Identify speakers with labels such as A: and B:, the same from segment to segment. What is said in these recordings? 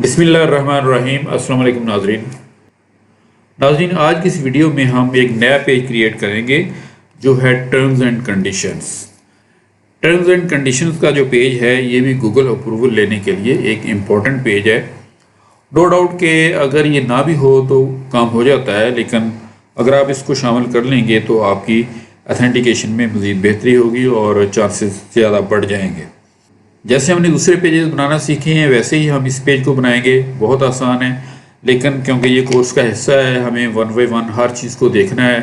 A: बिस्मिल्लाहिर्रहमानिर्रहीम। अस्सलाम वालेकुम नाजरीन, आज की इस वीडियो में हम एक नया पेज क्रिएट करेंगे जो है terms and conditions. Terms and conditions का जो पेज है ये भी गूगल अप्रूवल लेने के लिए एक इम्पॉर्टेंट पेज है। नो डाउट कि अगर ये ना भी हो तो काम हो जाता है, लेकिन अगर आप इसको शामिल कर लेंगे तो आपकी अथेंटिकेशन में मज़ीद बेहतरी होगी और चांसेस ज़्यादा बढ़ जाएंगे। जैसे हमने दूसरे पेजेस बनाना सीखे हैं वैसे ही हम इस पेज को बनाएंगे। बहुत आसान है, लेकिन क्योंकि ये कोर्स का हिस्सा है हमें वन बाई वन हर चीज़ को देखना है,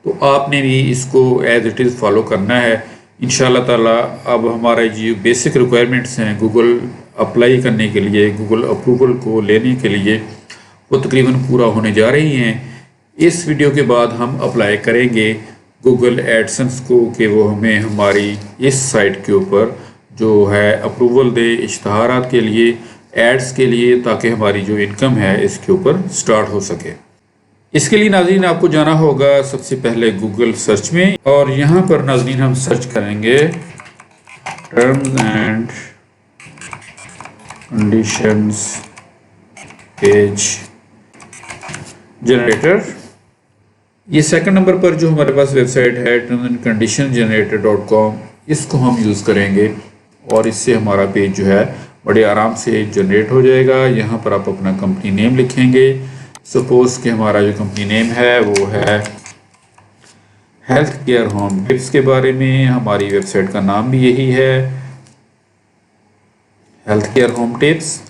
A: तो आपने भी इसको एज इट इज़ फॉलो करना है इंशाल्लाह ताला। अब हमारा जो बेसिक रिक्वायरमेंट्स हैं गूगल अप्लाई करने के लिए, गूगल अप्रूवल को लेने के लिए, वो तकरीबन पूरा होने जा रही हैं। इस वीडियो के बाद हम अप्लाई करेंगे गूगल एडसेंस को कि वो हमें हमारी इस साइट के ऊपर जो है अप्रूवल दे इश्तहारात के लिए, एड्स के लिए, ताकि हमारी जो इनकम है इसके ऊपर स्टार्ट हो सके। इसके लिए नाज़रीन आपको जाना होगा सबसे पहले गूगल सर्च में, और यहाँ पर नाज़रीन हम सर्च करेंगे terms and conditions page generator. ये सेकंड नंबर पर जो हमारे पास वेबसाइट है टर्म्स एंड कंडीशन जनरेटर.com, इसको हम यूज़ करेंगे और इससे हमारा पेज जो है बड़े आराम से जनरेट हो जाएगा। यहाँ पर आप अपना कंपनी नेम लिखेंगे। सपोज़ कि हमारा जो कंपनी नेम है वो है हेल्थ केयर होम टिप्स के बारे में। हमारी वेबसाइट का नाम भी यही है, हेल्थ केयर होम टिप्स।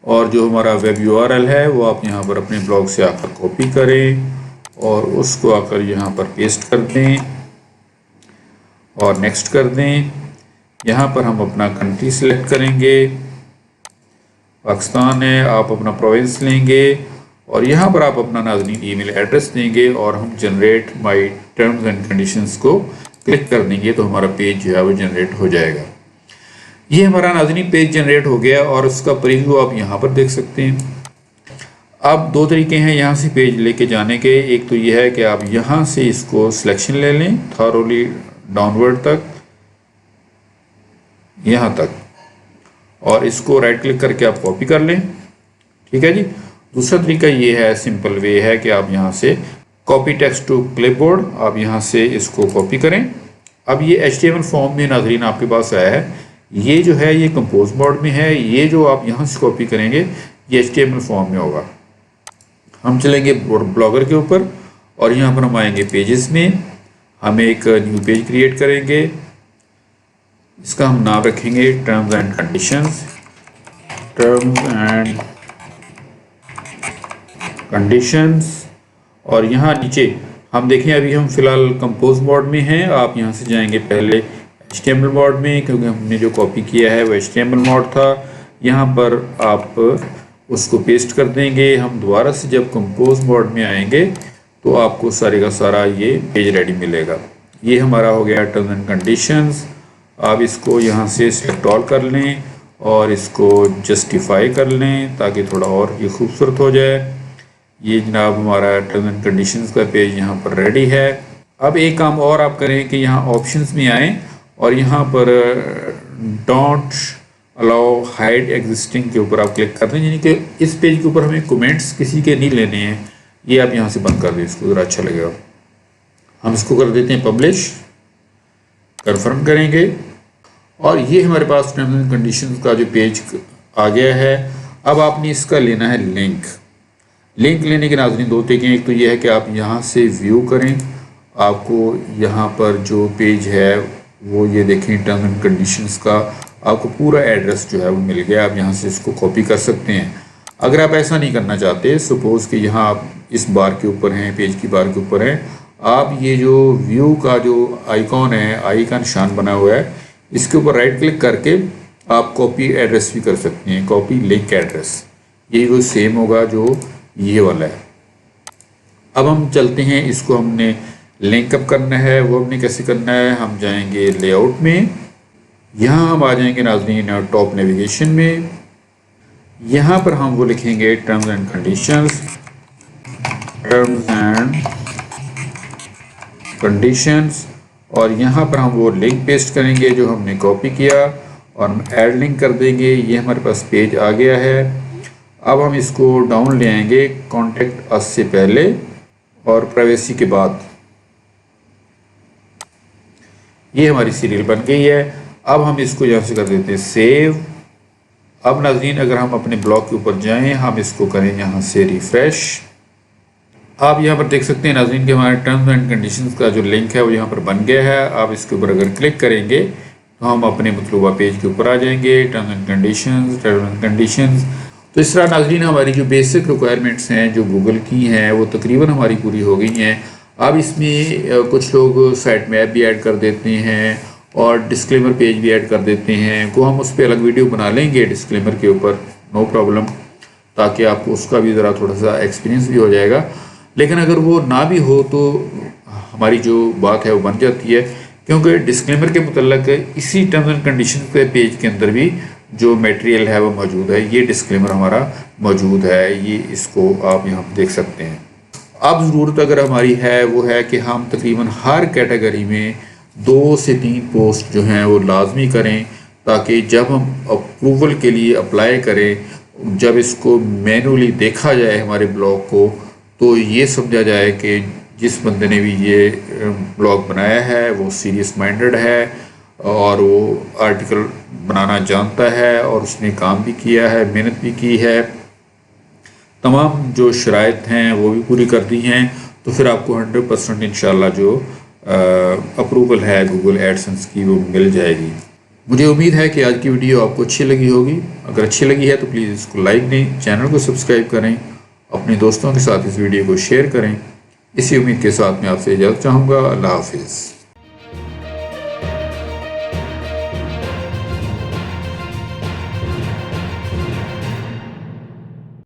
A: और जो हमारा वेब URL है वो आप यहाँ पर अपने ब्लॉग से आकर कॉपी करें और उसको आकर यहाँ पर पेस्ट कर दें और नेक्स्ट कर दें। यहाँ पर हम अपना कंट्री सेलेक्ट करेंगे, पाकिस्तान है, आप अपना प्रोविंस लेंगे और यहाँ पर आप अपना नाज़रीन ईमेल एड्रेस देंगे और हम generate my terms and conditions को क्लिक कर देंगे तो हमारा पेज जो है वो जनरेट हो जाएगा। ये हमारा नाज़रीन पेज जनरेट हो गया और उसका प्रीव्यू आप यहाँ पर देख सकते हैं। अब दो तरीके हैं यहाँ से पेज लेके जाने के। एक तो ये है कि आप यहाँ से इसको सिलेक्शन ले लें थॉरोली डाउनवर्ड तक, यहाँ तक, और इसको राइट क्लिक करके आप कॉपी कर लें। ठीक है जी। दूसरा तरीका ये है, सिंपल वे है कि आप यहाँ से कॉपी टेक्स्ट टू क्लिपबोर्ड, आप यहाँ से इसको कॉपी करें। अब ये HTML फॉर्म में नाज़रीन आपके पास आया है, ये जो है ये कंपोज मोड में है। ये जो आप यहाँ से कॉपी करेंगे ये HTML फॉर्म में होगा। हम चलेंगे ब्लॉगर के ऊपर और यहाँ पर हम आएंगे पेजेस में, हम एक न्यू पेज क्रिएट करेंगे। इसका हम नाम रखेंगे terms and conditions, terms and conditions. और यहाँ नीचे हम देखें अभी हम फिलहाल कंपोज मोड में हैं। आप यहाँ से जाएंगे पहले HTML मोड में, क्योंकि हमने जो कॉपी किया है वो HTML मोड था। यहाँ पर आप उसको पेस्ट कर देंगे। हम दोबारा से जब कंपोज मोड में आएंगे तो आपको सारे का सारा ये पेज रेडी मिलेगा। ये हमारा हो गया टर्म्स एंड कंडीशंस। आप इसको यहाँ से सेलेक्ट ऑल कर लें और इसको जस्टिफाई कर लें ताकि थोड़ा और ये खूबसूरत हो जाए। ये जनाब हमारा टर्म्स एंड कंडीशंस का पेज यहाँ पर रेडी है। अब एक काम और आप करें कि यहाँ ऑप्शंस में आएँ और यहाँ पर डोंट अलाउ हाइड एग्जिस्टिंग के ऊपर आप क्लिक कर दें, यानी कि इस पेज के ऊपर हमें कमेंट्स किसी के नहीं लेने हैं। ये आप यहाँ से बंद कर दें, इसको ज़रा अच्छा लगेगा। हम इसको कर देते हैं पब्लिश, कन्फर्म करेंगे और ये हमारे पास टर्म्स एंड कंडीशंस का जो पेज आ गया है। अब आपने इसका लेना है लिंक। लिंक लेने के नाज़रीन दो तरीके हैं। एक तो ये है कि आप यहाँ से व्यू करें, आपको यहाँ पर जो पेज है वो ये देखें टर्म्स एंड कंडीशंस का आपको पूरा एड्रेस जो है वो मिल गया। आप यहाँ से इसको कॉपी कर सकते हैं। अगर आप ऐसा नहीं करना चाहते, सपोज़ कि यहाँ आप इस बार के ऊपर हैं, पेज की बार के ऊपर हैं, आप ये जो व्यू का जो आइकॉन है, आई का निशान बना हुआ है, इसके ऊपर राइट क्लिक करके आप कॉपी एड्रेस भी कर सकते हैं, कॉपी लिंक एड्रेस। ये वो सेम होगा जो ये वाला है। अब हम चलते हैं, इसको हमने लिंक अप करना है। वो हमने कैसे करना है, हम जाएंगे लेआउट में, यहाँ हम आ जाएंगे नाज़रीन टॉप नेविगेशन में। यहाँ पर हम वो लिखेंगे terms and conditions, terms and conditions, और यहाँ पर हम वो लिंक पेस्ट करेंगे जो हमने कॉपी किया और हम ऐड लिंक कर देंगे। ये हमारे पास पेज आ गया है। اب ہم اس کو ڈاؤن لے آئیں گے کانٹیکٹ اس سے پہلے اور پرائیویسی کے بعد. یہ ہماری سیریل بن گئی ہے. اب ہم اس کو یہاں سے کر دیتے ہیں سیو. اب ناظرین اگر ہم اپنے بلاگ کے اوپر جائیں ہم اس کو کریں یہاں سے ریفریش. آپ یہاں پر دیکھ سکتے ہیں ناظرین کہ ہمارے ٹرمز اینڈ کنڈیشنز کا جو لنک ہے وہ یہاں پر بن گیا ہے. آپ اس کے اوپر اگر کلک کریں گے تو ہم اپنے مطلوبہ پیج کے اوپر آ جائیں گے. Terms and conditions. تو اس طرح ناظرین ہماری جو بیسک ریکوائرمنٹس ہیں جو گوگل کی ہیں وہ تقریباً ہماری پوری ہو گئی ہیں. اب اس میں کچھ لوگ سائٹ میپ بھی ایڈ کر دیتے ہیں اور ڈسکلیمر پیج بھی ایڈ کر دیتے ہیں. کو ہم اس پہ الگ ویڈیو بنا لیں گے ڈسکلیمر کے اوپر، نو پرابلم، تاکہ آپ کو اس کا بھی ذرا تھوڑا سا ایکسپیرینس بھی ہو جائے گا. لیکن اگر وہ نہ بھی ہو تو ہماری جو بات ہے وہ بن جاتی ہے، کیونکہ ڈسکلیمر کے متعلق اسی ٹرمز اینڈ کنڈیشن کے پیج کے اندر بھی جو میٹیریل ہے وہ موجود ہے. یہ ڈسکلیمر ہمارا موجود ہے، یہ اس کو آپ یہاں دیکھ سکتے ہیں. اب ضرورت اگر ہماری ہے وہ ہے کہ ہم تقریباً ہر کیٹیگری میں 2 سے 3 پوسٹ جو ہیں وہ لازمی کریں، تاکہ جب ہم اپروول کے لیے اپلائی کریں، جب اس کو مینولی دیکھا جائے ہمارے بلاگ کو، تو یہ سمجھا جائے کہ جس بندے نے بھی یہ بلاگ بنایا ہے وہ سیریس مائنڈڈ ہے اور وہ آرٹیکل بنانا جانتا ہے اور اس نے کام بھی کیا ہے، محنت بھی کی ہے، تمام جو شرائط ہیں وہ بھی پوری کر دی ہیں. تو پھر آپ کو 100% انشاءاللہ جو اپروول ہے گوگل ایڈسنس کی وہ مل جائے گی. مجھے امید ہے کہ آج کی ویڈیو آپ کو اچھی لگی ہوگی. اگر اچھی لگی ہے تو پلیز اس کو لائک دیں، چینل کو سبسکرائب کریں، اپنے دوستوں کے ساتھ اس ویڈیو کو شیئر کریں. اسی امید کے ساتھ میں آپ سے اجازت چاہوں گا. اللہ حافظ.